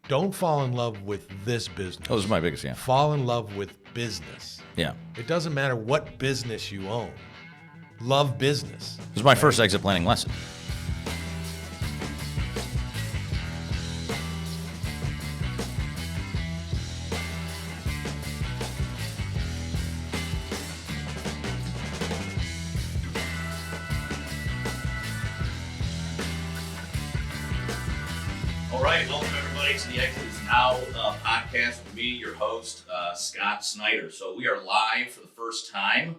Don't fall in love with this business. Oh, this is my biggest, yeah. Fall in love with business. Yeah. It doesn't matter what business you own. Love business. This is my first exit planning lesson. All right, welcome everybody to the Exit is Now podcast with me, your host, Scott Snider. So we are live for the first time,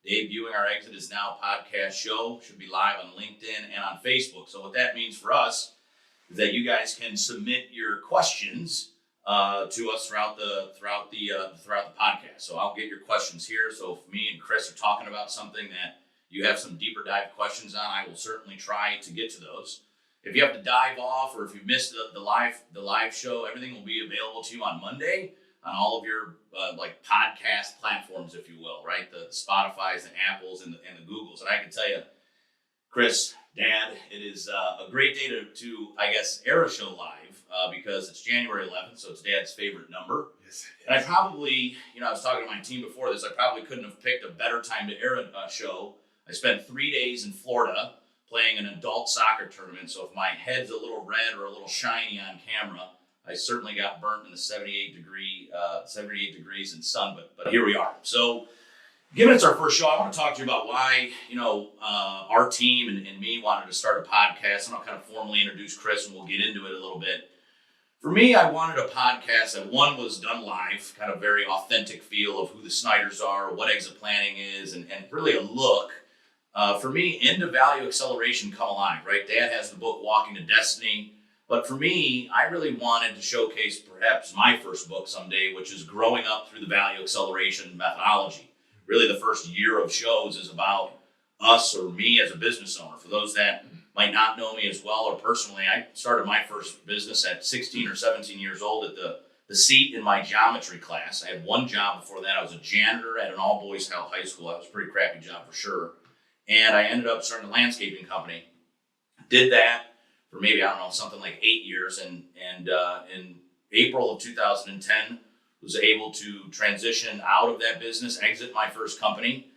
debuting our Exit is Now podcast show. Should be live on LinkedIn and on Facebook. So what that means for us is that you guys can submit your questions to us throughout the podcast. So I'll get your questions here. So if me and Chris are talking about something that you have some deeper dive questions on, I will certainly try to get to those. If you have to dive off, or if you missed the live show, everything will be available to you on Monday on all of your podcast platforms, if you will, right? The Spotify's, the Apples, and the Googles. And I can tell you, Chris, Dad, it is a great day to I guess air a show live because it's January 11th, so it's Dad's favorite number. Yes. And I probably, I was talking to my team before this. I probably couldn't have picked a better time to air a show. I spent 3 days in Florida playing an adult soccer tournament, so if my head's a little red or a little shiny on camera, I certainly got burnt in the 78 degrees in sun, but here we are. So, given it's our first show, I want to talk to you about why, our team and me wanted to start a podcast, and I'll kind of formally introduce Chris, and we'll get into it a little bit. For me, I wanted a podcast that, one, was done live, kind of very authentic feel of who the Sniders are, what exit planning is, and really a look for me, into value acceleration come alive, right? Dad has the book, Walking to Destiny. But for me, I really wanted to showcase perhaps my first book someday, which is Growing Up Through the Value Acceleration Methodology. Really, the first year of shows is about us or me as a business owner. For those that might not know me as well or personally, I started my first business at 16 or 17 years old at the seat in my geometry class. I had one job before that. I was a janitor at an all-boys high school. That was a pretty crappy job for sure. And I ended up starting a landscaping company. Did that for maybe, something like 8 years. And in April of 2010, was able to transition out of that business, exit my first company.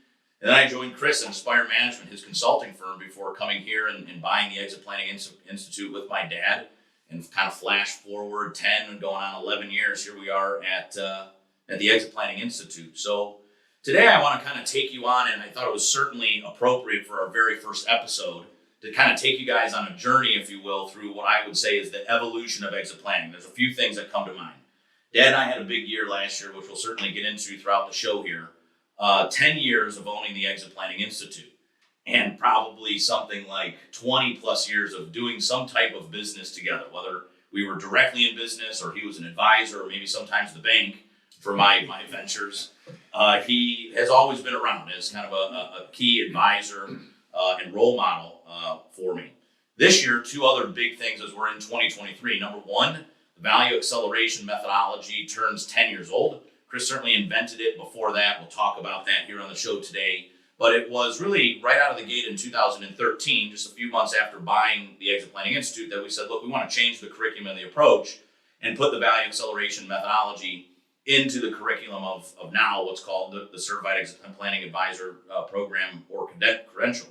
And then I joined Chris at Inspire Management, his consulting firm, before coming here and buying the Exit Planning Institute with my dad. And kind of flash forward 10 and going on 11 years, here we are at the Exit Planning Institute. So today I want to kind of take you on, and I thought it was certainly appropriate for our very first episode to kind of take you guys on a journey, if you will, through what I would say is the evolution of exit planning. There's a few things that come to mind. Dad and I had a big year last year, which we'll certainly get into throughout the show here. 10 years of owning the Exit Planning Institute, and probably something like 20 plus years of doing some type of business together, whether we were directly in business or he was an advisor or maybe sometimes the bank for my ventures. He has always been around as kind of a key advisor and role model for me. This year, two other big things as we're in 2023. Number one, the value acceleration methodology turns 10 years old. Chris certainly invented it before that. We'll talk about that here on the show today. But it was really right out of the gate in 2013, just a few months after buying the Exit Planning Institute, that we said, look, we want to change the curriculum and the approach and put the value acceleration methodology into the curriculum of now what's called the Certified Exit Planning Advisor Program or Credential.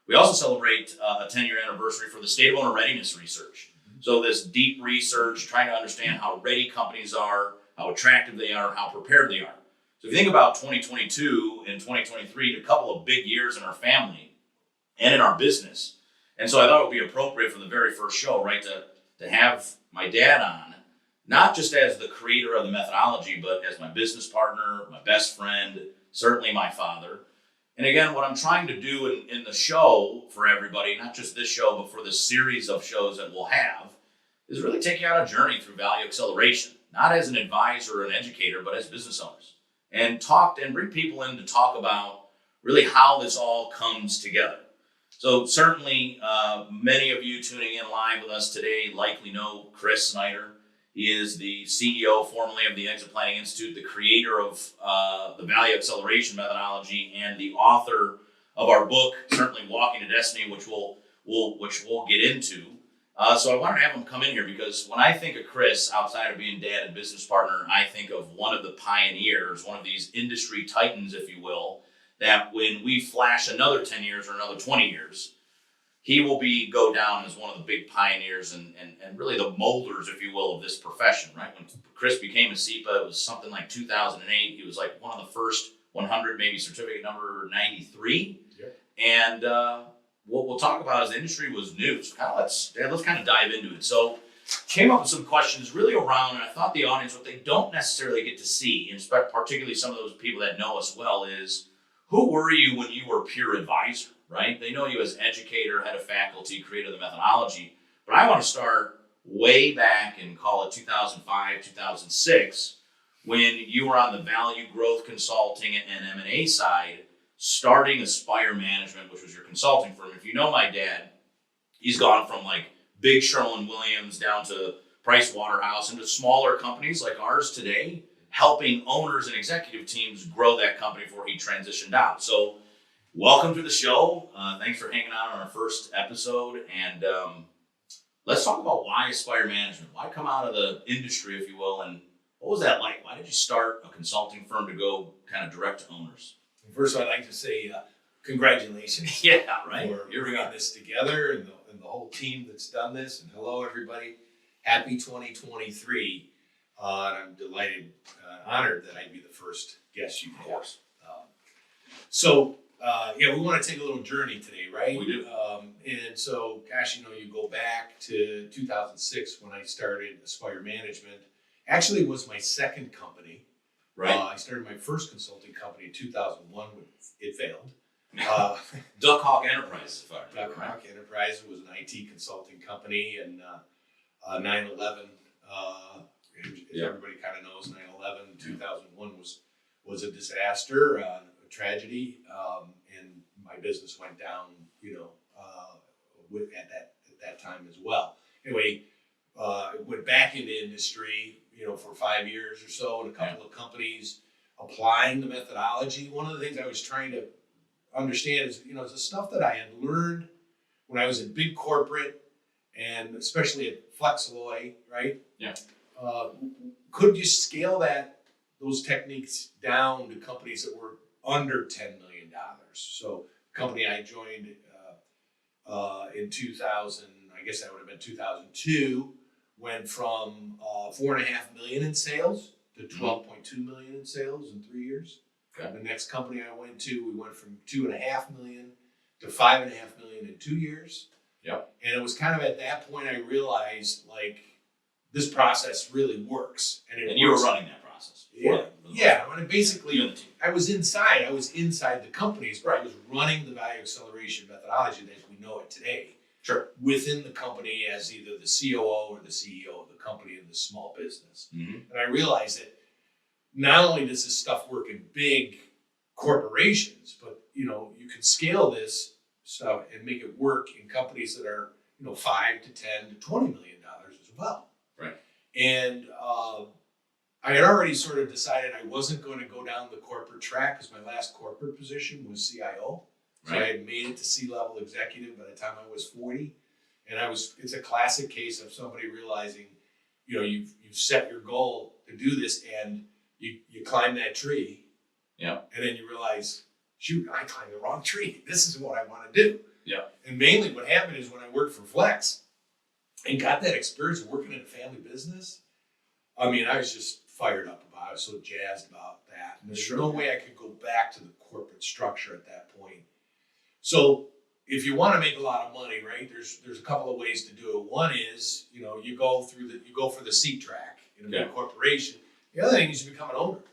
We also celebrate a 10-year anniversary for the State of Owner Readiness Research. So this deep research, trying to understand how ready companies are, how attractive they are, how prepared they are. So if you think about 2022 and 2023, a couple of big years in our family and in our business. And so I thought it would be appropriate for the very first show, right, to have my dad on, not just as the creator of the methodology, but as my business partner, my best friend, certainly my father. And again, what I'm trying to do in the show for everybody, not just this show, but for the series of shows that we'll have, is really take you on a journey through value acceleration, not as an advisor or an educator, but as business owners. And bring people in to talk about really how this all comes together. So certainly many of you tuning in live with us today likely know Chris Snider. He is the CEO formerly of the Exit Planning Institute, the creator of the Value Acceleration Methodology, and the author of our book, certainly Walking to Destiny, which we'll get into. So I wanted to have him come in here because when I think of Chris, outside of being dad and business partner, I think of one of the pioneers, one of these industry titans, if you will, that when we flash another 10 years or another 20 years, he will go down as one of the big pioneers and really the molders, if you will, of this profession, right? When Chris became a SEPA, it was something like 2008. He was like one of the first 100, maybe certificate number 93. Yep. And what we'll talk about is the industry was new. So let's kind of dive into it. So came up with some questions really around, and I thought the audience, what they don't necessarily get to see, and particularly some of those people that know us well, is who were you when you were peer advisor, right? They know you as educator, head of faculty, creator of the methodology. But I want to start way back and call it 2005, 2006, when you were on the value growth consulting and M&A side, starting Aspire Management, which was your consulting firm. If you know my dad, he's gone from like big Sherwin-Williams down to Price Waterhouse into smaller companies like ours today, helping owners and executive teams grow that company before he transitioned out. So welcome to the show. Thanks for hanging out on our first episode. And let's talk about why Aspire Management. Why come out of the industry, if you will, and what was that like? Why did you start a consulting firm to go kind of direct to owners? First of all, I'd like to say congratulations Yeah, right. for bringing this together and the whole team that's done this. And hello, everybody. Happy 2023. And I'm delighted, honored that I'd be the first guest you have. We want to take a little journey today, right? We do. And so, gosh, you go back to 2006 when I started Aspire Management. Actually, it was my second company. Right. I started my first consulting company in 2001 when it failed. Duck Hawk Enterprises. Duck Hawk Enterprises was an IT consulting company, and 9/11, as everybody kind of knows, 9/11, 2001 was a disaster, a tragedy, and my business went down, at that time as well. Anyway, went back into industry, for 5 years or so in a couple of companies, applying the methodology. One of the things I was trying to understand is, the stuff that I had learned when I was in big corporate and especially at Flexalloy, right? Yeah. Could you scale those techniques down to companies that were under $10 million? So the company I joined in 2000, I guess that would have been 2002, went from $4.5 million in sales to $12.2 million in sales in 3 years. Okay. The next company I went to, we went from $2.5 million to $5.5 million in 2 years. Yep. And it was kind of at that point I realized, this process really works. And you were running that process. Yeah. I mean, basically, You and the team. I was inside the companies, but I was running the value acceleration methodology as we know it today. Sure. Within the company as either the COO or the CEO of the company in the small business. Mm-hmm. And I realized that not only does this stuff work in big corporations, but you can scale this stuff and make it work in companies that are 5 to 10 to $20 million as well. Right. And I had already sort of decided I wasn't going to go down the corporate track because my last corporate position was CIO. So I had made it to C-level executive by the time I was 40. And it's a classic case of somebody realizing, you've set your goal to do this and you climb that tree. Yeah. And then you realize, shoot, I climbed the wrong tree. This is what I want to do. Yeah. And mainly what happened is when I worked for Flex and got that experience of working in a family business, I mean, I was just fired up about it. I was so jazzed about that. And there's no way I could go back to the corporate structure at that point. So if you want to make a lot of money, right, there's a couple of ways to do it. One is, you go for the C track in a big corporation. The other thing is you become an owner.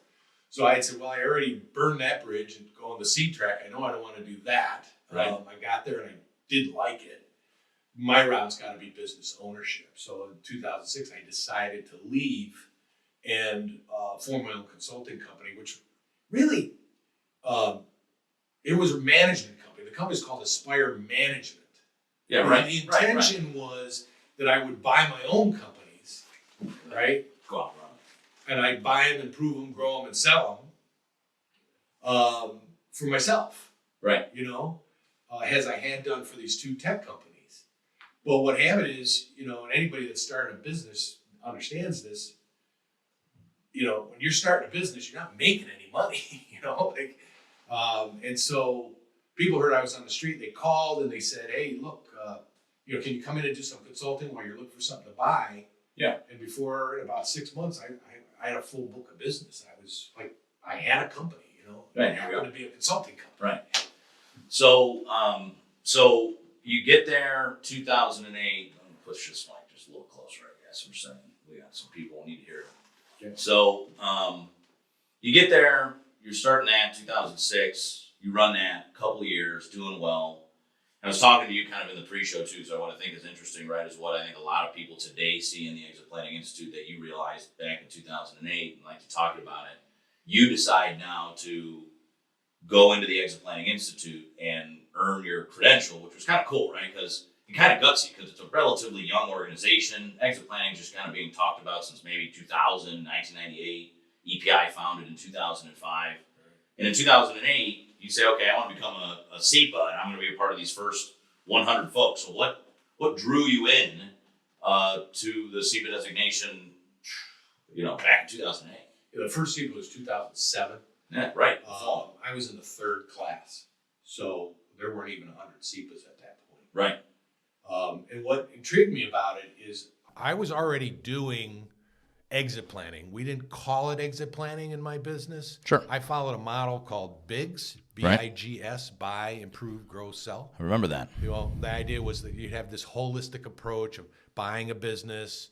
So I had said, well, I already burned that bridge and go on the C track. I know I don't want to do that. Right. I got there and I did like it. My route's got to be business ownership. So in 2006, I decided to leave and form my own consulting company, which really, it was a management company. The company's called Aspire Management. Yeah, And right. the intention was that I would buy my own companies, right? Go out, And I'd buy them, improve them, grow them, and sell them for myself. Right. As I had done for these two tech companies. Well, what happened is, and anybody that's starting a business understands this. When you're starting a business, you're not making any money. And so people heard I was on the street. They called and they said, "Hey, look, can you come in and do some consulting while you're looking for something to buy?" Yeah. And in about 6 months, I had a full book of business. I was like, I had a company. Right, It happened to be a consulting company. Right. So, so you get there, 2008. Let me push this mic just a little closer, I guess. I'm saying we got some people who need to hear it. Okay. So, you get there, you're starting that 2006. You run that a couple of years, doing well. I was talking to you kind of in the pre-show too, so what I think is interesting, right, is what I think a lot of people today see in the Exit Planning Institute that you realized back in 2008, and like you talked about it. You decide now to go into the Exit Planning Institute and earn your credential, which was kind of cool, right? Because it's kind of gutsy because it's a relatively young organization. Exit planning is just kind of being talked about since maybe 2000, 1998. EPI founded in 2005. And in 2008, you say, okay, I want to become a SEPA and I'm going to be a part of these first 100 folks. So what drew you in to the SEPA designation, back in 2008? The first SEPA was 2007. Yeah, right. I was in the 3rd class, so there weren't even 100 SEPAs at that point. Right. And what intrigued me about it is I was already doing exit planning. We didn't call it exit planning in my business. Sure. I followed a model called BIGS, Right. BIGS, buy, improve, grow, sell. I remember that. The idea was that you'd have this holistic approach of buying a business,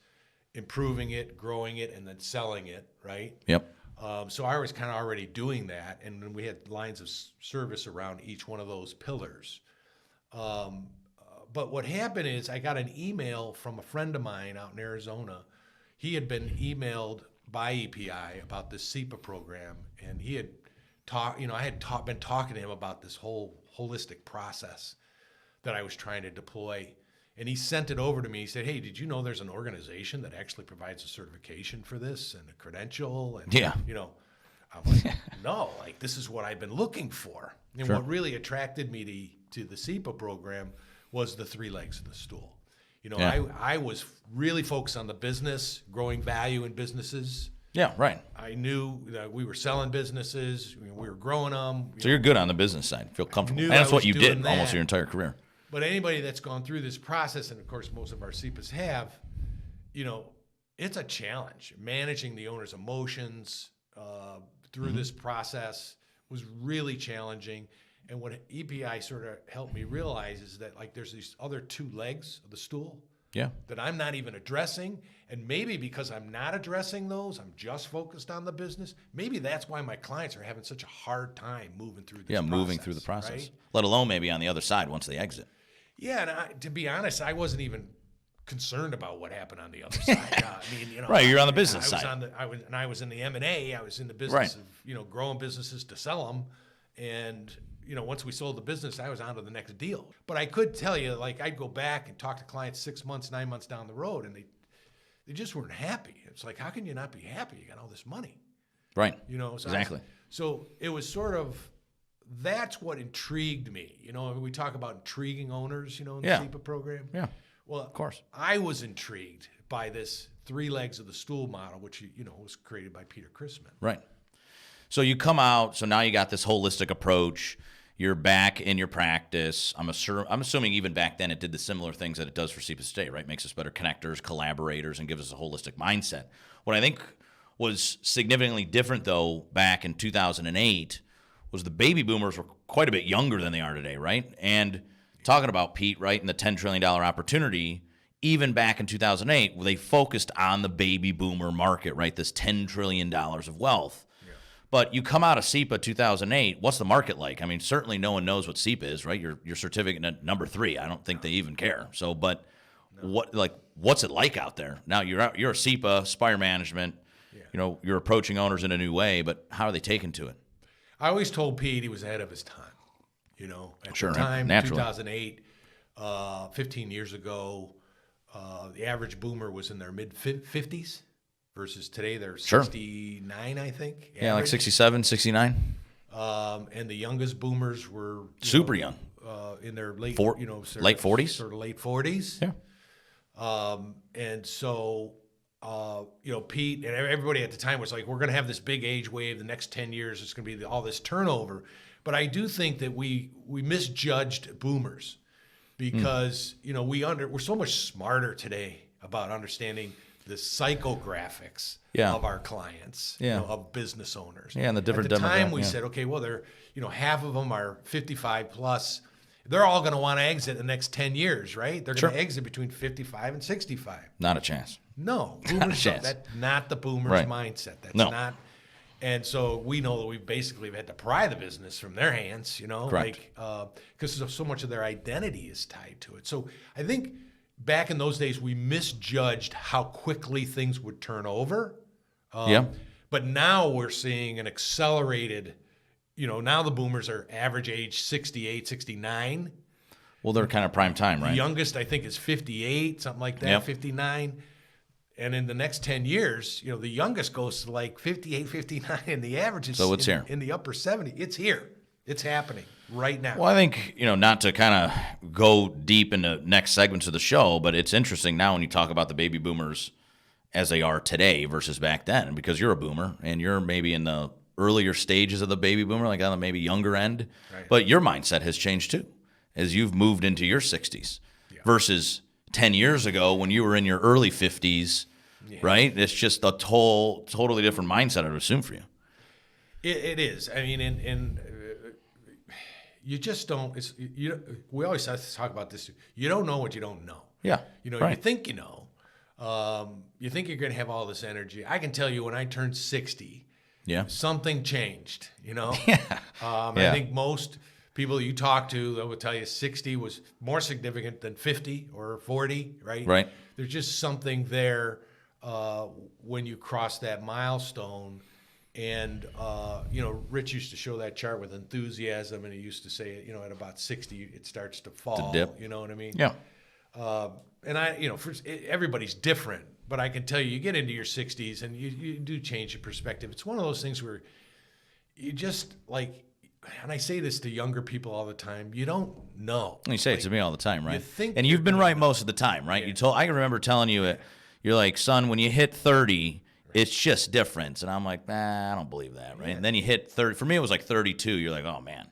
improving it, growing it, and then selling it, right? Yep. So I was kind of already doing that, and then we had lines of service around each one of those pillars. But what happened is I got an email from a friend of mine out in Arizona. He had been emailed by EPI about this SEPA program, and he had I had been talking to him about this whole holistic process that I was trying to deploy. And he sent it over to me. He said, "Hey, did you know there's an organization that actually provides a certification for this and a credential?" And Yeah. I'm like, no, this is what I've been looking for. And Sure. what really attracted me to the SEPA program was the 3 legs of the stool. Yeah. I was really focused on the business, growing value in businesses. Yeah, right. I knew that we were selling businesses, we were growing them. So you're good on the business side. Feel comfortable. Knew And that's I what was you doing did almost that. your entire career. But anybody that's gone through this process, and of course most of our SEPAs have, it's a challenge. Managing the owner's emotions through this process was really challenging. And what EPI sort of helped me realize is that there's these other 2 legs of the stool Yeah. that I'm not even addressing. And maybe because I'm not addressing those, I'm just focused on the business. Maybe that's why my clients are having such a hard time moving through this Moving through the process. right? Let alone maybe on the other side once they exit. Yeah, and to be honest, I wasn't even concerned about what happened on the other side. Right, you're on the business side. I was in the M&A. I was in the business Right. of growing businesses to sell them, and once we sold the business, I was on to the next deal. But I could tell you, I'd go back and talk to clients 6 months, 9 months down the road, and they just weren't happy. It's like, how can you not be happy? You got all this money, Right. So Exactly. So it was sort of. That's what intrigued me. We talk about intriguing owners, in the Yeah. SEPA program. Yeah. Well, Of course. I was intrigued by this 3 legs of the stool model, which, was created by Peter Chrisman. Right. So you come out, so now you got this holistic approach. You're back in your practice. I'm assuming even back then it did the similar things that it does for SEPA today, right? Makes us better connectors, collaborators, and gives us a holistic mindset. What I think was significantly different, though, back in 2008 was the baby boomers were quite a bit younger than they are today, right? And talking about Pete, right, and the $10 trillion opportunity, even back in 2008, they focused on the baby boomer market, right, this $10 trillion of wealth. Yeah. But you come out of SEPA 2008, what's the market like? I mean, certainly no one knows what SEPA is, right? Your certificate at number 3, I don't think they even care. So, but what's it like out there? Now you're a SEPA, Spire Management, you're approaching owners in a new way, but how are they taking to it? I always told Pete he was ahead of his time. At Sure, the time, naturally. 2008, 15 years ago, the average boomer was in their mid-50s versus today they're 69, I think. Yeah, like average. 67, 69. And the youngest boomers were Super young. in their late, late 40s? Sort of late 40s. Yeah. And so, Pete and everybody at the time was like, we're going to have this big age wave. The next 10 years, it's going to be all this turnover. But I do think that we misjudged boomers because, we're so much smarter today about understanding the psychographics of our clients, of business owners. Yeah, and the different At the time, demographic, we said, okay, well, they're, half of them are 55 plus. They're all going to want to exit the next 10 years, right? They're going to exit between 55 and 65. Not a chance. No. Not a chance. That's not the boomers' mindset. That's not. And so we know that we basically had to pry the business from their hands, Correct. because so much of their identity is tied to it. So I think back in those days, we misjudged how quickly things would turn over. But now we're seeing an accelerated, now the boomers are average age 68, 69. Well, they're kind of prime time, right? The youngest, I think, is 58, something like that, 59. And in the next 10 years, the youngest goes to like 58, 59, and the average is here. In the upper 70. It's here. It's happening right now. Well, I think, not to kind of go deep into next segments of the show, but it's interesting now when you talk about the baby boomers as they are today versus back then, because you're a boomer and you're maybe in the earlier stages of the baby boomer, like on the maybe younger end. Right. But your mindset has changed too, as you've moved into your 60s versus 10 years ago when you were in your early 50s, right? It's just a totally different mindset, I would assume, for you. It is. I mean, and you just don't. We always have to talk about this. You don't know what you don't know. Yeah. Right. You think you know. You think you're going to have all this energy. I can tell you when I turned 60, something changed. I think most people you talk to, they will tell you 60 was more significant than 50 or 40, right? Right. There's just something there when you cross that milestone. And, Rich used to show that chart with enthusiasm, and he used to say, at about 60, it starts to fall. To dip. You know what I mean? Yeah. And everybody's different, but I can tell you get into your 60s and you do change your perspective. It's one of those things where you just and I say this to younger people all the time, you don't know. You say it to me all the time, right? And you've been right most of the time, right? Yeah. I can remember telling you, you're like, son, when you hit 30, it's just different. And I'm like, I don't believe that, right? Yeah. And then you hit 30. For me, it was like 32. You're like, oh, man.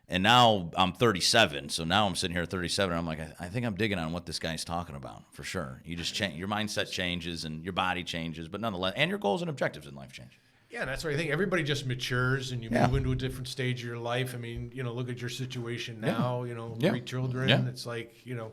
And now I'm 37. So now I'm sitting here at 37. And I'm like, I think I'm digging on what this guy's talking about, for sure. You just change. Your mindset changes and your body changes. But nonetheless, and your goals and objectives in life change. Yeah, and that's what I think. Everybody just matures and you move into a different stage of your life. I mean, look at your situation now, 3 children. Yeah. It's like, you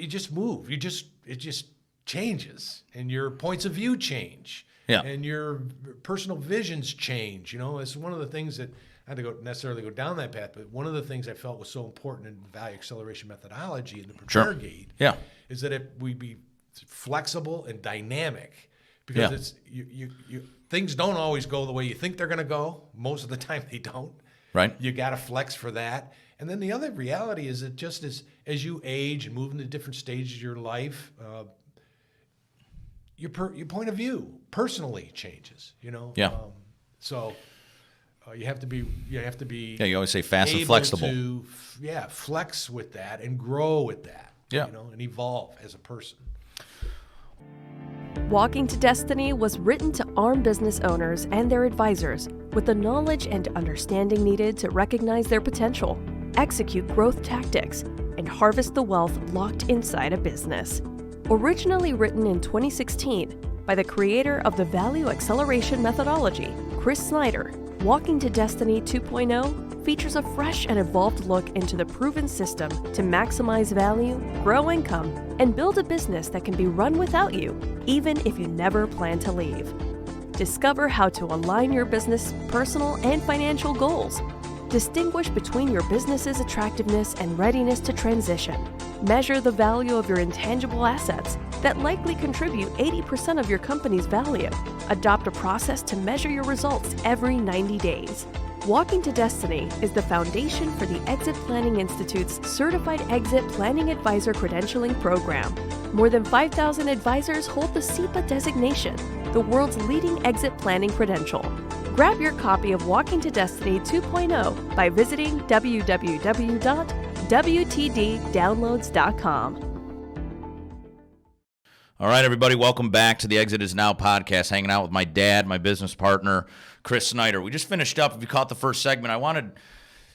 just move. It just changes, and your points of view change, and your personal visions change. It's one of the things that I had to necessarily go down that path, but one of the things I felt was so important in value acceleration methodology and the Prepare Gate is that we be flexible and dynamic, because it's you things don't always go the way you think they're going to go. Most of the time they don't. Right. You got to flex for that. And then the other reality is that just as you age and move into different stages of your life, your point of view personally changes, Yeah. So you have to be. Yeah, you always say fast and flexible. To, flex with that and grow with that. Yeah. And evolve as a person. Walking to Destiny was written to arm business owners and their advisors with the knowledge and understanding needed to recognize their potential, execute growth tactics, and harvest the wealth locked inside a business. Originally written in 2016 by the creator of the Value Acceleration Methodology, Chris Snider, Walking to Destiny 2.0 features a fresh and evolved look into the proven system to maximize value, grow income, and build a business that can be run without you, even if you never plan to leave. Discover how to align your business, personal, and financial goals. Distinguish between your business's attractiveness and readiness to transition. Measure the value of your intangible assets that likely contribute 80% of your company's value. Adopt a process to measure your results every 90 days. Walking to Destiny is the foundation for the Exit Planning Institute's Certified Exit Planning Advisor Credentialing Program. More than 5,000 advisors hold the CEPA designation, the world's leading exit planning credential. Grab your copy of Walking to Destiny 2.0 by visiting www.wtddownloads.com. All right, everybody, welcome back to the Exit Is Now podcast, hanging out with my dad, my business partner, Chris Snider. We just finished up. If you caught the first segment, I wanted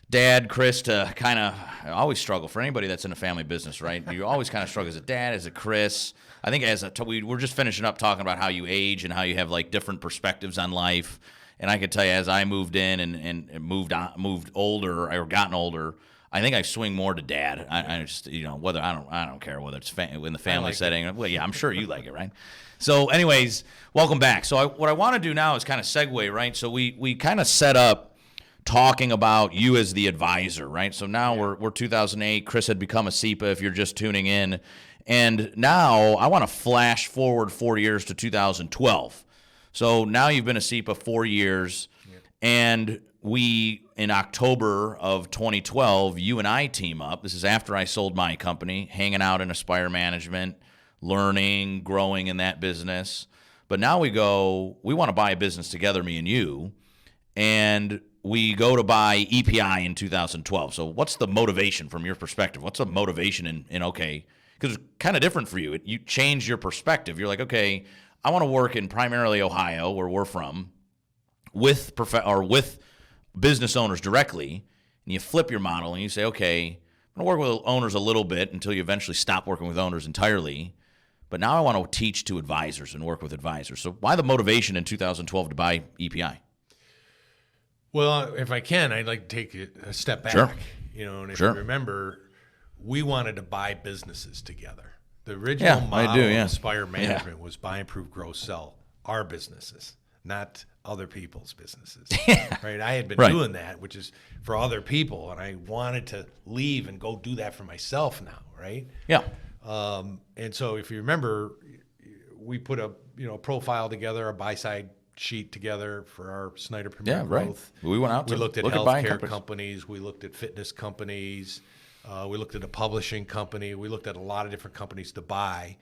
Dad, Chris, to kind of, I always struggle for anybody that's in a family business, right? You always kind of struggle as a dad, as a Chris. I think we're just finishing up talking about how you age and how you have like different perspectives on life. And I could tell you, as I moved in and moved older or gotten older, I think I swing more to dad. I just, whether I don't care whether it's in the family setting. Well, yeah, I'm sure you like it, right? So, anyways, welcome back. So, what I want to do now is kind of segue, right? So we kind of set up talking about you as the advisor, right? So now we're 2008. Chris had become a SEPA. If you're just tuning in, and now I want to flash forward 4 years to 2012. So now you've been a SEPA 4 years, and in October of 2012, you and I team up. This is after I sold my company, hanging out in Aspire Management, learning, growing in that business. But now we want to buy a business together, me and you, and we go to buy EPI in 2012. So what's the motivation from your perspective? What's the motivation in okay, because it's kind of different for you. You change your perspective. You're like, okay, I want to work in primarily Ohio, where we're from, with business owners directly, and you flip your model and you say, okay, I'm going to work with owners a little bit until you eventually stop working with owners entirely, but now I want to teach to advisors and work with advisors. So why the motivation in 2012 to buy EPI? Well, if I can, I'd like to take a step back. Sure. And if you remember, we wanted to buy businesses together. The original model of Aspire Management was buy, improve, grow, sell our businesses, not other people's businesses. Right? I had been doing that, which is for other people, and I wanted to leave and go do that for myself now, right? Yeah. And so if you remember, we put a profile together, a buy-side sheet together for our Snider Premier Growth. Right. We went out to looked at look healthcare companies. We looked at fitness companies. We looked at a publishing company. We looked at a lot of different companies to buy.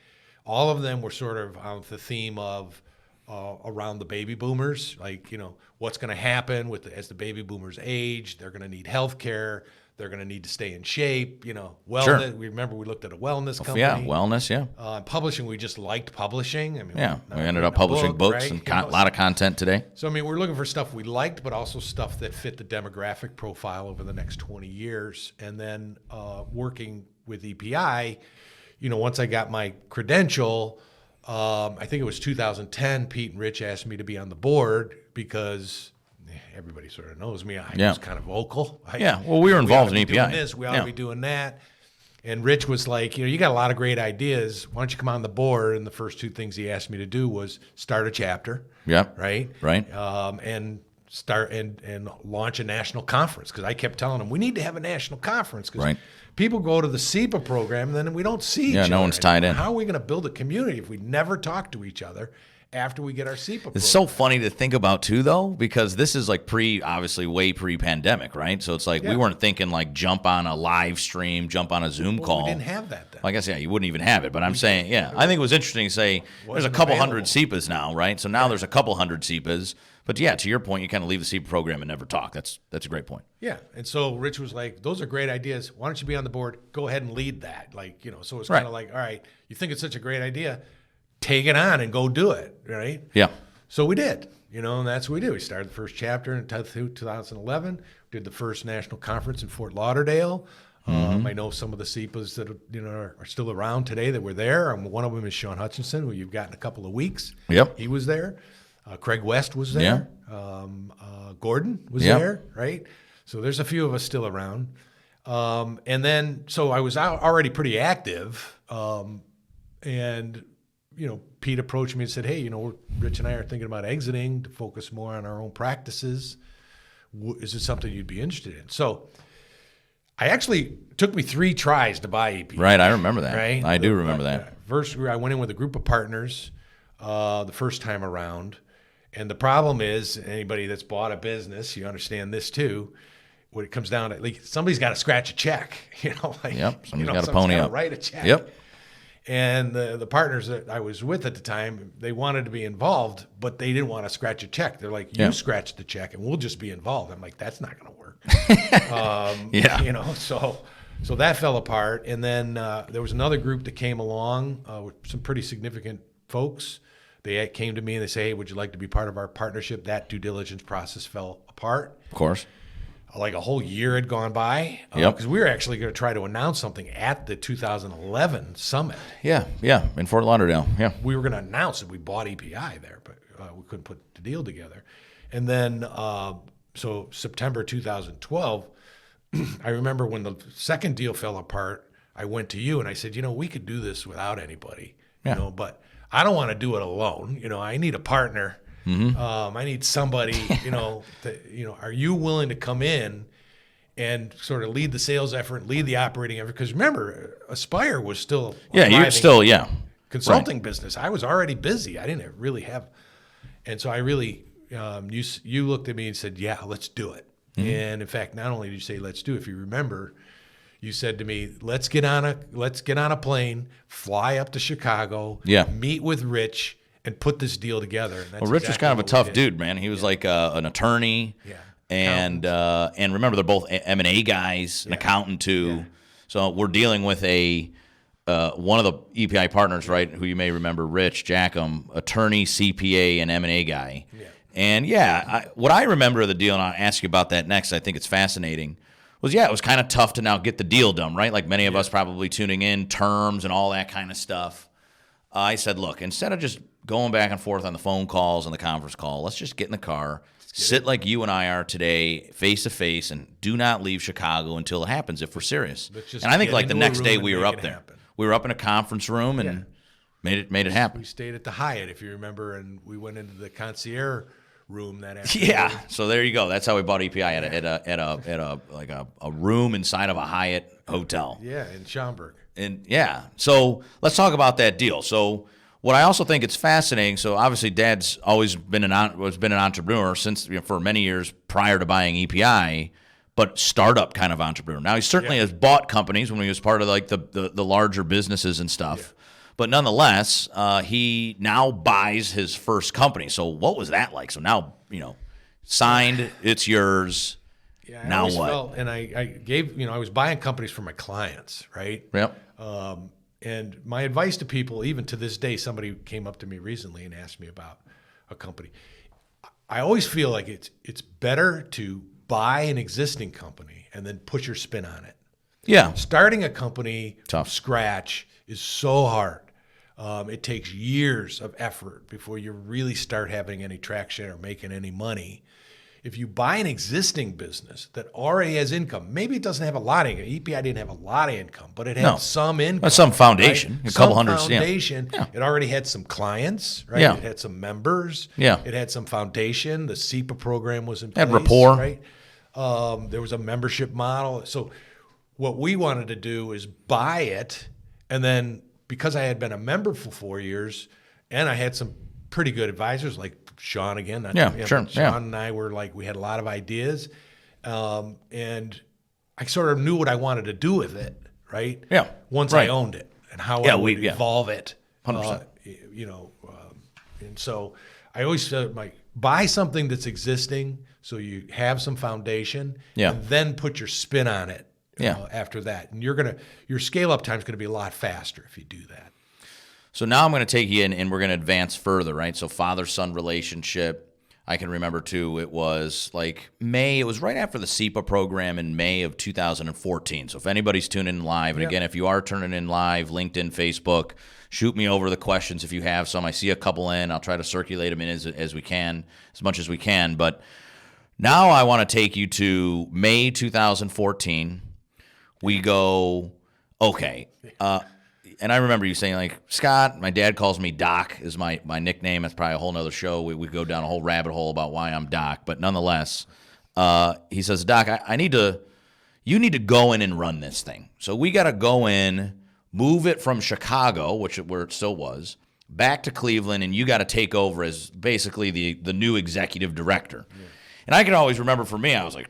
All of them were sort of on the theme of around the baby boomers, like, what's going to happen as the baby boomers age. They're going to need health care. They're going to need to stay in shape, wellness. Sure. We looked at a wellness company. Yeah, wellness, yeah. Publishing, we just liked publishing. We ended up publishing books and a lot of content today. So, we're looking for stuff we liked, but also stuff that fit the demographic profile over the next 20 years. And then working with EPI, once I got my credential, I think it was 2010, Pete and Rich asked me to be on the board because everybody sort of knows me. I was kind of vocal. We were involved in EPI. Doing this, we ought to be doing that. And Rich was like, you got a lot of great ideas. Why don't you come on the board? And the first two things he asked me to do was start a chapter. Yeah. Right. And start and launch a national conference, because I kept telling him we need to have a national conference because people go to the SEPA program and then we don't see each other. No one's tied in. How are we going to build a community if we never talk to each other after we get our SEPA program? It's so funny to think about too, though, because this is like obviously way pre-pandemic, right? So it's like we weren't thinking like jump on a live stream, jump on a Zoom call. We didn't have that then. I guess, you wouldn't even have it. But I'm saying, I think it was interesting to say there's a couple hundred SEPAs now, right? So now there's a couple hundred SEPAs. But to your point, you kind of leave the SEPA program and never talk. That's a great point. Yeah. And so Rich was like, those are great ideas. Why don't you be on the board? Go ahead and lead that. So it's kind of like, all right, you think it's such a great idea, take it on and go do it, right? Yeah. So we did, and that's what we did. We started the first chapter in 2011, did the first national conference in Fort Lauderdale. I know some of the SEPAs that are still around today that were there. One of them is Sean Hutchinson, who you've got in a couple of weeks. Yep. He was there. Craig West was there. Gordon was there, right? So there's a few of us still around. And then, so I was already pretty active. And Pete approached me and said, hey, Rich and I are thinking about exiting to focus more on our own practices. Is it something you'd be interested in? So took me 3 tries to buy EPI. Right, I remember that. Right? I do remember that. First, I went in with a group of partners the first time around. And the problem is, anybody that's bought a business, you understand this too, when it comes down to, somebody's got to scratch a check, Somebody's got to pony up. Write a check. Yep. And the partners that I was with at the time, they wanted to be involved, but they didn't want to scratch a check. They're like, you scratch the check and we'll just be involved. I'm like, that's not going to work. You know, so that fell apart. And then there was another group that came along with some pretty significant folks. They came to me and they say, hey, would you like to be part of our partnership? That due diligence process fell apart. Of course. Like a whole year had gone by because we were actually going to try to announce something at the 2011 summit. Yeah, in Fort Lauderdale. Yeah. We were going to announce that we bought EPI there, but we couldn't put the deal together. And then, so September 2012, I remember when the second deal fell apart, I went to you and I said, you know, we could do this without anybody, you know, but I don't want to do it alone. You know, I need a partner. I need somebody, you know, are you willing to come in and sort of lead the sales effort, lead the operating effort? Because remember, Aspire was still you're still consulting business. I was already busy. I didn't really have, and so I really, you looked at me and said, yeah, let's do it. And in fact, not only did you say let's do it, if you remember, you said to me, let's get on a plane, fly up to Chicago, meet with Rich, and put this deal together. And that's well, Rich was kind of a tough dude, man. He was like an attorney, and remember they're both M&A guys, an accountant too. Yeah. So we're dealing with one of the EPI partners, right? Who you may remember, Rich Jackham, attorney, CPA, and M&A guy. Yeah. And what I remember of the deal, and I'll ask you about that next. I think it's fascinating. Was it was kind of tough to now get the deal done, right? Like many of us probably tuning in, terms and all that kind of stuff. I said, look, instead of just going back and forth on the phone calls and the conference call, let's just get in the car, sit like you and I are today, face to face, and do not leave Chicago until it happens if we're serious. And I think like the next day we were up there. We were up in a conference room and made it happen. We stayed at the Hyatt, if you remember, and we went into the concierge room that afternoon. Yeah, so there you go. That's how we bought EPI at a room inside of a Hyatt hotel. Yeah, in Schaumburg. And so let's talk about that deal. So what I also think it's fascinating. So obviously, Dad's always been an entrepreneur since for many years prior to buying EPI, but startup kind of entrepreneur. Now he certainly has bought companies when he was part of like the larger businesses and stuff. Yeah. But nonetheless, he now buys his first company. So what was that like? So now, signed, it's yours. Yeah, now what? And I gave, I was buying companies for my clients, right? Yep. And my advice to people, even to this day, somebody came up to me recently and asked me about a company. I always feel like it's better to buy an existing company and then put your spin on it. Yeah. Starting a company from scratch is so hard. It takes years of effort before you really start having any traction or making any money. If you buy an existing business that already has income, maybe it doesn't have a lot of income. EPI didn't have a lot of income, but it had some income. Some foundation, right? A couple hundred. Foundation. Yeah. It already had some clients, right? Yeah. It had some members. Yeah. It had some foundation. The SEPA program was in place. Had rapport. Right? There was a membership model. So what we wanted to do is buy it, and then because I had been a member for 4 years, and I had some pretty good advisors like Sean again. Sean and I were like, we had a lot of ideas, and I sort of knew what I wanted to do with it, right? Yeah. Once I owned it and how I would evolve it. 100%. And so I always said, buy something that's existing so you have some foundation, and then put your spin on it. After that, and your scale up time is going to be a lot faster if you do that. So now I'm going to take you in, and we're going to advance further, right? So father-son relationship. I can remember too. It was like May. It was right after the SEPA program in May of 2014. So if anybody's tuning in live, and again, if you are turning in live, LinkedIn, Facebook, shoot me over the questions if you have some. I see a couple in. I'll try to circulate them in as we can, as much as we can. But now I want to take you to May 2014. We go, okay. And I remember you saying, like, Scott, my dad calls me Doc is my nickname. That's probably a whole nother show. We go down a whole rabbit hole about why I'm Doc. But nonetheless, he says, Doc, you need to go in and run this thing. So we got to go in, move it from Chicago, where it still was, back to Cleveland, and you got to take over as basically the new executive director. Yeah. And I can always remember for me, I was like,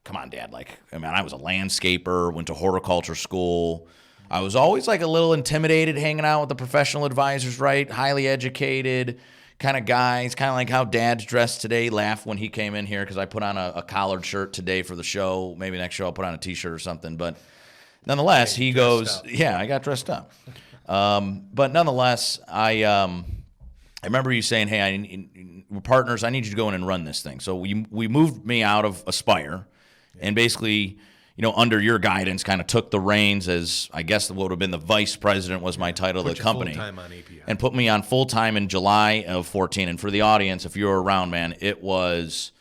come on, Dad. I was a landscaper, went to horticulture school. I was always like a little intimidated hanging out with the professional advisors, right? Highly educated kind of guys, kind of like how Dad's dressed today. Laughed when he came in here because I put on a collared shirt today for the show. Maybe next show I'll put on a T-shirt or something. But nonetheless, he goes, yeah, I got dressed up. But nonetheless, I remember you saying, hey, we're partners. I need you to go in and run this thing. So we moved me out of Aspire and basically, under your guidance, kind of took the reins as, I guess, what would have been the vice president was my title of the company. Full-time on API. And put me on full-time in July of 14. And for the audience, if you were around, man, it was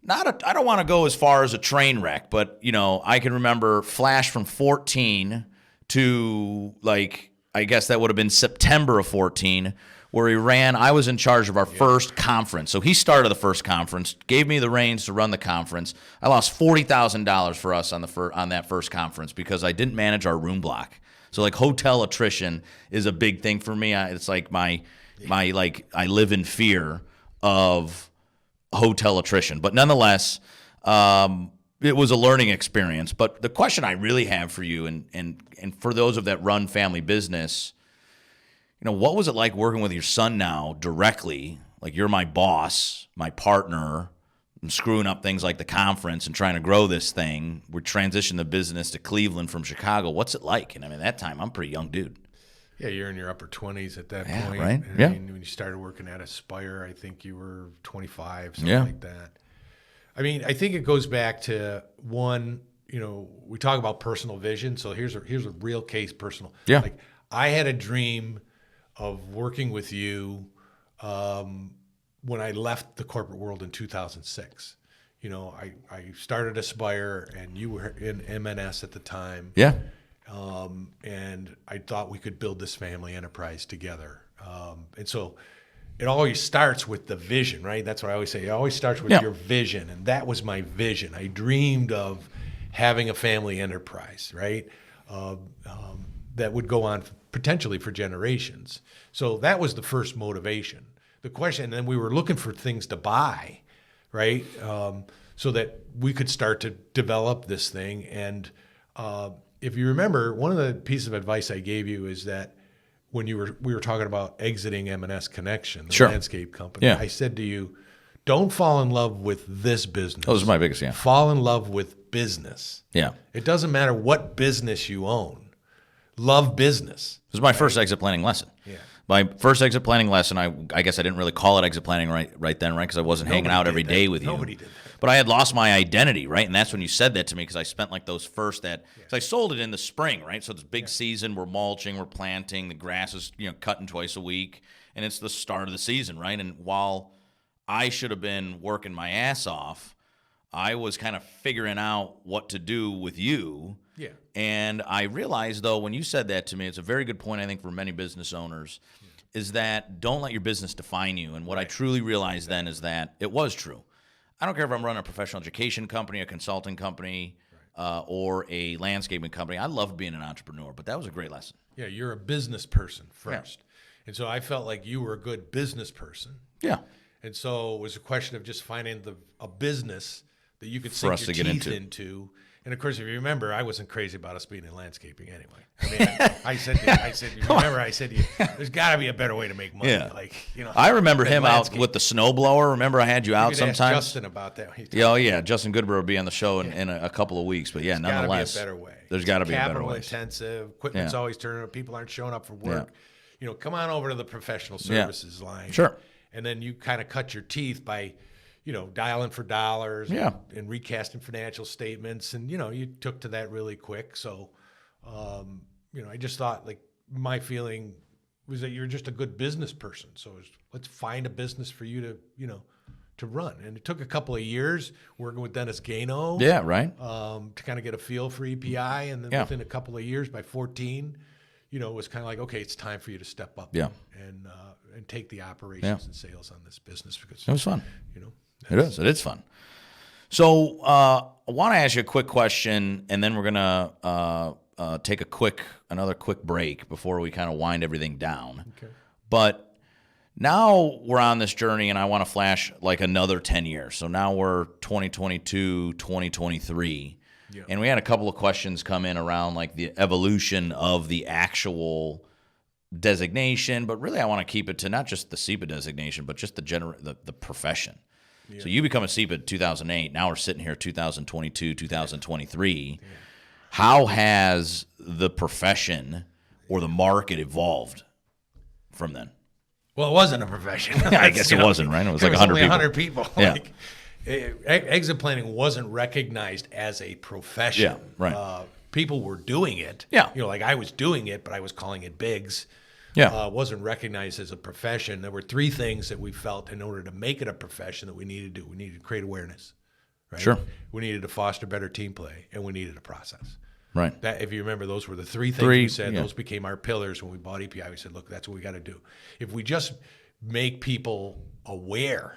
I don't want to go as far as a train wreck, but, I can remember flash from 14 to, I guess that would have been September of 14, where he ran. I was in charge of our first conference. So he started the first conference, gave me the reins to run the conference. I lost $40,000 for us on that first conference because I didn't manage our room block. So hotel attrition is a big thing for me. It's like my I live in fear of hotel attrition. But nonetheless, it was a learning experience. But the question I really have for you and for those of that run family business, what was it like working with your son now directly? Like, you're my boss, my partner, and screwing up things like the conference and trying to grow this thing. We're transitioning the business to Cleveland from Chicago. What's it like? And that time, I'm a pretty young dude. Yeah, you're in your upper 20s at that Yeah, point. right. And Yeah. when you started working at Aspire, I think you were 25, something like that. I think it goes back to one, we talk about personal vision. So here's a real case personal. Yeah. I had a dream of working with you when I left the corporate world in 2006. I started Aspire, and you were in MNS at the time. Yeah. And I thought we could build this family enterprise together. And so it always starts with the vision, right? That's what I always say. It always starts with your vision, and that was my vision. I dreamed of having a family enterprise, right? That would go on potentially for generations. So that was the first motivation. The question, and then we were looking for things to buy, right? So that we could start to develop this thing. And if you remember, one of the pieces of advice I gave you is that when we were talking about exiting M&S Connection, the landscape company, I said to you, don't fall in love with this business. Those are my biggest, yeah. Fall in love with business. Yeah. It doesn't matter what business you own. Love business. This was my first exit planning lesson. Yeah. My first exit planning lesson, I guess I didn't really call it exit planning right then, right? Because I wasn't hanging out every day with you. Nobody did that. But I had lost my identity, right? And that's when you said that to me, because I spent those first because I sold it in the spring, right? So it's big season. We're mulching, we're planting. The grass is cutting twice a week, and it's the start of the season, right? And while I should have been working my ass off, I was kind of figuring out what to do with you. Yeah. And I realized, though, when you said that to me, it's a very good point, I think, for many business owners, is that don't let your business define you. And what I truly realized then is that it was true. I don't care if I'm running a professional education company, a consulting company, or a landscaping company. I love being an entrepreneur, but that was a great lesson. Yeah, you're a business person first. And so I felt like you were a good business person. Yeah. And so it was a question of just finding a business that you could For sink us your to get teeth into. And of course, if you remember, I wasn't crazy about us being in landscaping anyway. I said, there's got to be a better way to make money. Yeah. I I remember him out with the snowblower. Remember I had you out sometimes. sometimes? Justin about that. Yeah, Justin Goodber will be on the show in a couple of weeks. But yeah, nonetheless, gotta be a better way. There's got to be a better way. Capital intensive. Equipment's always turning up. People aren't showing up for work. Come on over to the professional services line. Sure. And then you kind of cut your teeth by dialing for dollars and recasting financial statements. And, you took to that really quick. So, I just thought, my feeling was that you're just a good business person. So let's find a business for you to run. And it took a couple of years working with Dennis Gano. Yeah, right. To kind of get a feel for EPI. And then within a couple of years, by 14, it was kind of like, okay, it's time for you to step up and take the operations and sales on this business, because it was fun. It is fun. So I want to ask you a quick question, and then we're gonna take another quick break before we kind of wind everything down. Okay. But now we're on this journey, and I want to flash another 10 years. So now we're 2022, 2023. Yeah. And we had a couple of questions come in around like the evolution of the actual designation, but really I want to keep it to not just the SEPA designation, but just the profession. Yeah. So you become a SEPA in 2008. Now we're sitting here 2022, 2023. Yeah. How has the profession or the market evolved from then? Well, it wasn't a profession. I guess it wasn't, right? It was like 100 people. Yeah. Like, exit planning wasn't recognized as a profession. Yeah, right. People were doing it. Yeah. Like I was doing it, but I was calling it BIGS. Yeah. Wasn't recognized as a profession. There were three things that we felt in order to make it a profession that we needed to do. We needed to create awareness. Right? Sure. We needed to foster better team play, and we needed a process. Right. That, if you remember, those were the three things we said. Yeah. Those became our pillars when we bought EPI. We said, look, that's what we got to do. If we just make people aware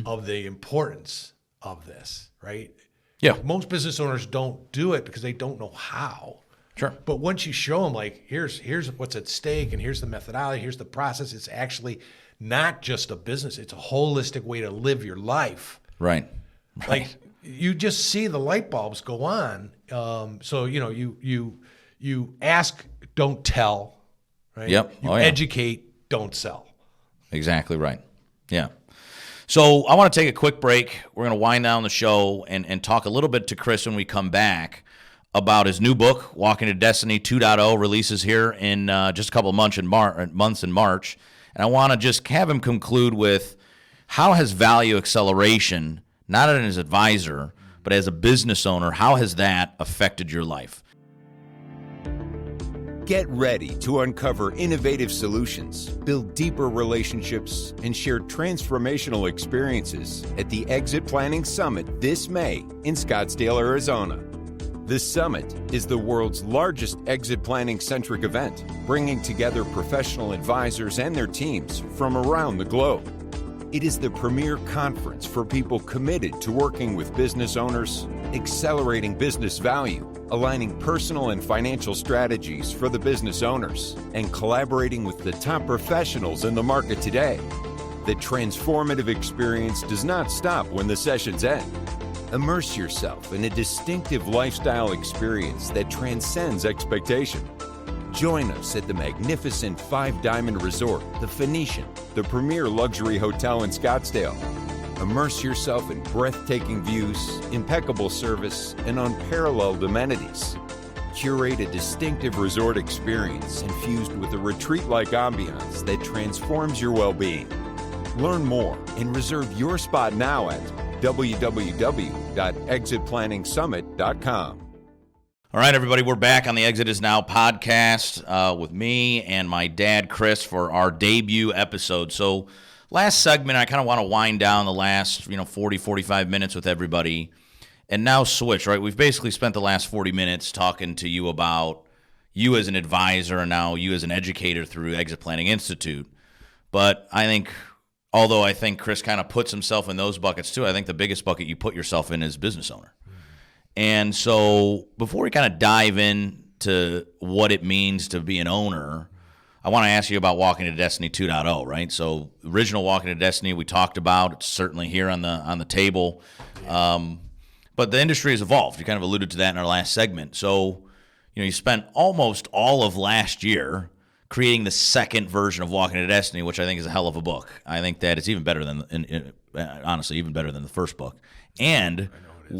of the importance of this, right? Yeah. Most business owners don't do it because they don't know how. Sure. But once you show them, like, here's what's at stake, and here's the methodology, here's the process, it's actually not just a business. It's a holistic way to live your life. Right. Like, you just see the light bulbs go on. So, you ask, don't tell, right? Yep. You educate, don't sell. Exactly right. Yeah. So I want to take a quick break. We're going to wind down the show and talk a little bit to Chris when we come back about his new book, Walking to Destiny 2.0, releases here in just a couple of months in March. And I want to just have him conclude with how has value acceleration, not as an advisor, but as a business owner, how has that affected your life? Get ready to uncover innovative solutions, build deeper relationships, and share transformational experiences at the Exit Planning Summit this May in Scottsdale, Arizona. The summit is the world's largest exit planning-centric event, bringing together professional advisors and their teams from around the globe. It is the premier conference for people committed to working with business owners, accelerating business value, aligning personal and financial strategies for the business owners, and collaborating with the top professionals in the market today. The transformative experience does not stop when the sessions end. Immerse yourself in a distinctive lifestyle experience that transcends expectation. Join us at the magnificent Five Diamond Resort, the Phoenician, the premier luxury hotel in Scottsdale. Immerse yourself in breathtaking views, impeccable service, and unparalleled amenities. Curate a distinctive resort experience infused with a retreat-like ambiance that transforms your well-being. Learn more and reserve your spot now at www.exitplanningsummit.com. All right, everybody, we're back on the Exit Is Now podcast with me and my dad, Chris, for our debut episode. So last segment, I kind of want to wind down the last 40, 45 minutes with everybody and now switch, right? We've basically spent the last 40 minutes talking to you about you as an advisor and now you as an educator through Exit Planning Institute. But I think, although I think Chris kind of puts himself in those buckets too, I think the biggest bucket you put yourself in is business owner. And so before we kind of dive into what it means to be an owner, I want to ask you about Walking to Destiny 2.0, right? So original Walking to Destiny we talked about, it's certainly here on the table. But the industry has evolved. You kind of alluded to that in our last segment. So, you spent almost all of last year creating the second version of Walking to Destiny, which I think is a hell of a book. I think that it's even better than, honestly, even better than the first book. And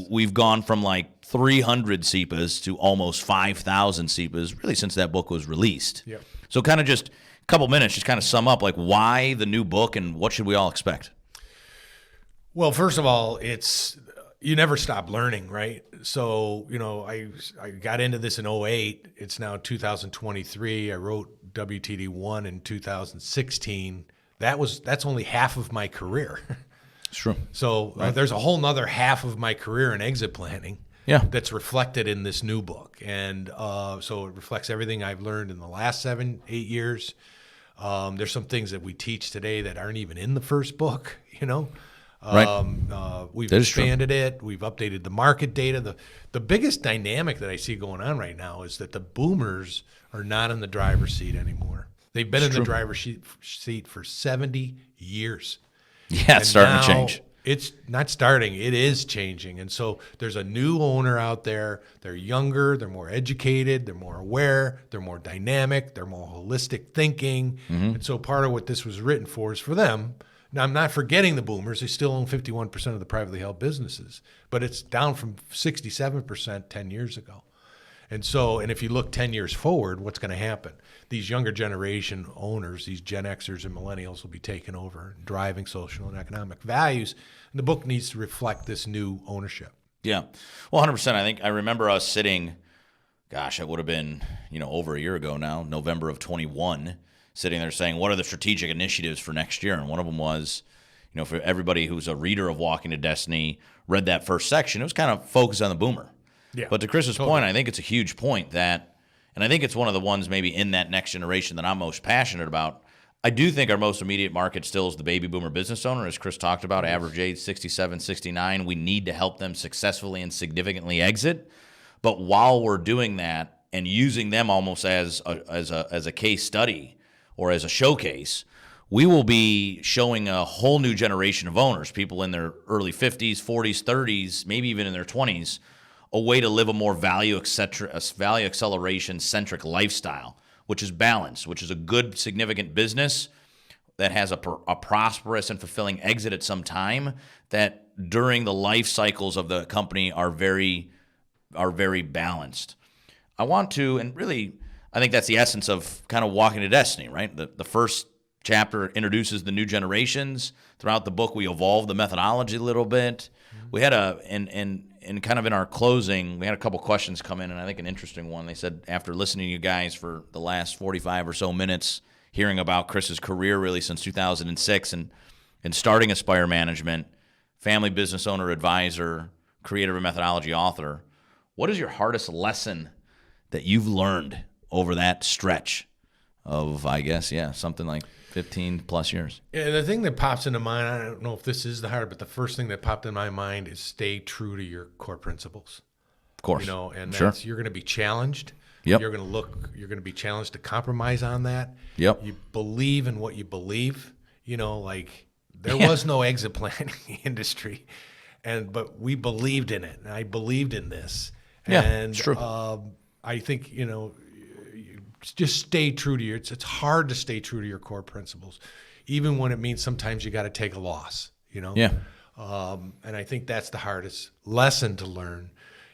we've gone from like 300 SEPAs to almost 5,000 SEPAs really since that book was released. Yep. So kind of just a couple minutes, just kind of sum up like why the new book and what should we all expect? Well, first of all, you never stop learning, right? So, I got into this in 2008. It's now 2023. I wrote WTD1 in 2016. That's only half of my career. It's true. So there's a whole nother half of my career in exit planning that's reflected in this new book. And so it reflects everything I've learned in the last 7-8 years. There's some things that we teach today that aren't even in the first book, Right. We've expanded it. We've updated the market data. The biggest dynamic that I see going on right now is that the boomers are not in the driver's seat anymore. They've been in the driver's seat for 70 years. Yeah, it's starting to change. it's not starting. It is changing. And so there's a new owner out there. They're younger. They're more educated. They're more aware. They're more dynamic. They're more holistic thinking. And so part of what this was written for is for them. Now, I'm not forgetting the boomers. They still own 51% of the privately held businesses, but it's down from 67% 10 years ago. And so, and if you look 10 years forward, what's going to happen? These younger generation owners, these Gen Xers and millennials will be taking over, driving social and economic values. And the book needs to reflect this new ownership. Yeah. Well, 100%. I think I remember us sitting, gosh, it would have been, over a year ago now, November of 21, sitting there saying, what are the strategic initiatives for next year? And one of them was, for everybody who's a reader of Walking to Destiny, read that first section, it was kind of focused on the boomer. Yeah. But to Chris's point, I think it's a huge point that, and I think it's one of the ones maybe in that next generation that I'm most passionate about. I do think our most immediate market still is the baby boomer business owner, as Chris talked about, average age 67, 69. We need to help them successfully and significantly exit. But while we're doing that and using them almost as a case study or as a showcase, we will be showing a whole new generation of owners, people in their early 50s, 40s, 30s, maybe even in their 20s, a way to live a more value acceleration-centric lifestyle, which is balanced, which is a good, significant business that has a prosperous and fulfilling exit at some time, that during the life cycles of the company are very balanced. I want to, and really, I think that's the essence of kind of Walking to Destiny, right? The first chapter introduces the new generations. Throughout the book, we evolve the methodology a little bit. We had and kind of in our closing, we had a couple questions come in, and I think an interesting one. They said, after listening to you guys for the last 45 or so minutes, hearing about Chris's career really since 2006 and starting Aspire Management, family business owner, advisor, creator of methodology author, what is your hardest lesson that you've learned over that stretch of, I guess, something like 15 plus years? And the thing that pops into mind, I don't know if this is the hard, but the first thing that popped in my mind is stay true to your core principles. Of course. And sure. You're going to be challenged. Yep. You're going to be challenged to compromise on that. Yep. You believe in what you believe. There was no exit planning industry, but we believed in it, and I believed in this. Yeah, and it's true. I think, just stay true to it's hard to stay true to your core principles, even when it means sometimes you got to take a loss, Yeah. And I think that's the hardest lesson to learn.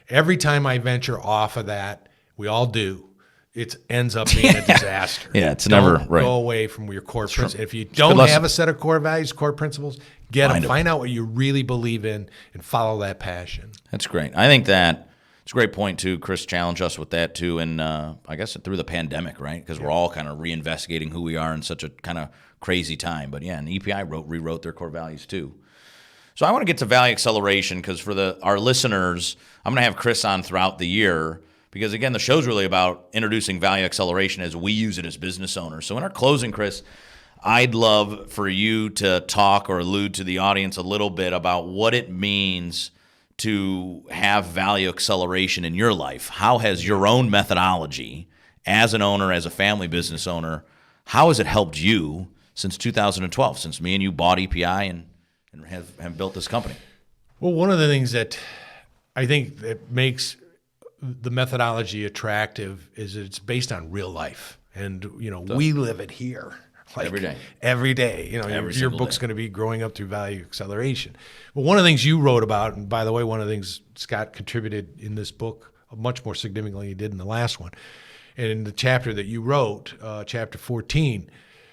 Every time I venture off of that, we all do, it ends up being a disaster. Yeah, it's Don't never right. go away from your core principles. If you don't have a set of core values, core principles, get them. Find out what you really believe in and follow that passion. That's great. I think that it's a great point, too. Chris challenged us with that, too, and I guess through the pandemic, right? Because we're all kind of reinvestigating who we are in such a kind of crazy time. But, and EPI rewrote their core values, too. So I want to get to value acceleration because for our listeners, I'm going to have Chris on throughout the year because, again, the show's really about introducing value acceleration as we use it as business owners. So in our closing, Chris, I'd love for you to talk or allude to the audience a little bit about what it means to have value acceleration in your life. How has your own methodology as an owner, as a family business owner, how has it helped you since 2012, since me and you bought EPI and have built this company? Well, one of the things that I think that makes the methodology attractive is it's based on real life. And, we live it here. Every day. Every day. Your book's going to be growing up through value acceleration. But one of the things you wrote about, and by the way, one of the things Scott contributed in this book much more significantly than he did in the last one. And in the chapter that you wrote, chapter 14,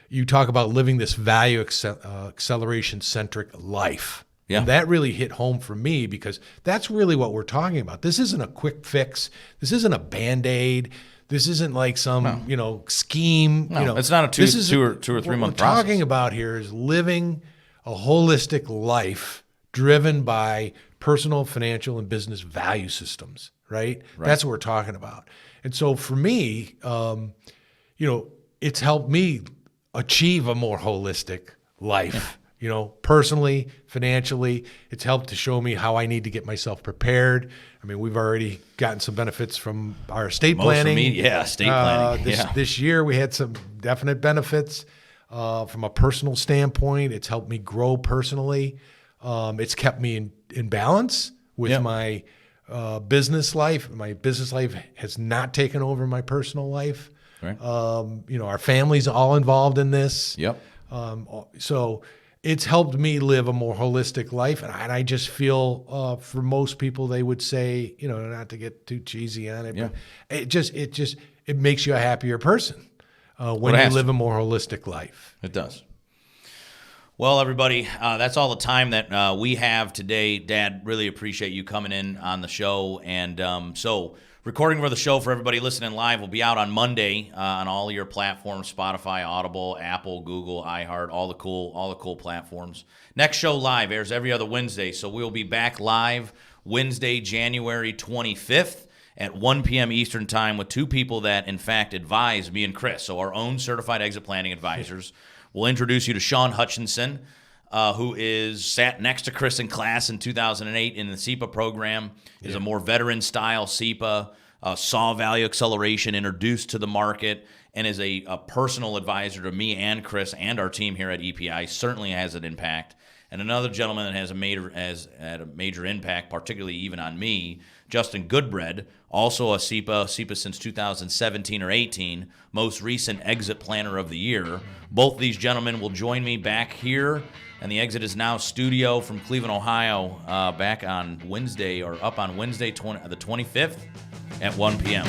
you talk about living this value acceleration-centric life. Yeah. And that really hit home for me because that's really what we're talking about. This isn't a quick fix. This isn't a Band-Aid. This isn't like some, scheme. No, it's not a two or 3 month process. What we're talking about here is living a holistic life driven by personal, financial, and business value systems, right? That's what we're talking about. And so for me, it's helped me achieve a more holistic life. Personally, financially, it's helped to show me how I need to get myself prepared. I mean, we've already gotten some benefits from our estate planning. Estate planning. This year we had some definite benefits from a personal standpoint. It's helped me grow personally. It's kept me in balance with Yep. my business life. My business life has not taken over my personal life. Right. Our family's all involved in this. Yep. So it's helped me live a more holistic life. And I just feel for most people, they would say, not to get too cheesy on it, Yeah. but it makes you a happier person when it you has live a more holistic life. It does. Well, everybody, that's all the time that we have today. Dad, really appreciate you coming in on the show. And so recording for the show for everybody listening live will be out on Monday on all your platforms, Spotify, Audible, Apple, Google, iHeart, all the cool platforms. Next show live airs every other Wednesday, so we'll be back live Wednesday, January 25th at 1 p.m. Eastern Time with two people that, in fact, advise me and Chris, so our own certified exit planning advisors. We'll introduce you to Sean Hutchinson, who sat next to Chris in class in 2008 in the SEPA program, is a more veteran-style SEPA, saw value acceleration introduced to the market, and is a personal advisor to me and Chris and our team here at EPI, certainly has an impact. And another gentleman that has had a major impact, particularly even on me, Justin Goodbread, also a SEPA since 2017 or 18, most recent exit planner of the year. Both these gentlemen will join me back here, and the Exit is Now studio from Cleveland, Ohio, back on Wednesday, or up on Wednesday, the 25th at 1 p.m.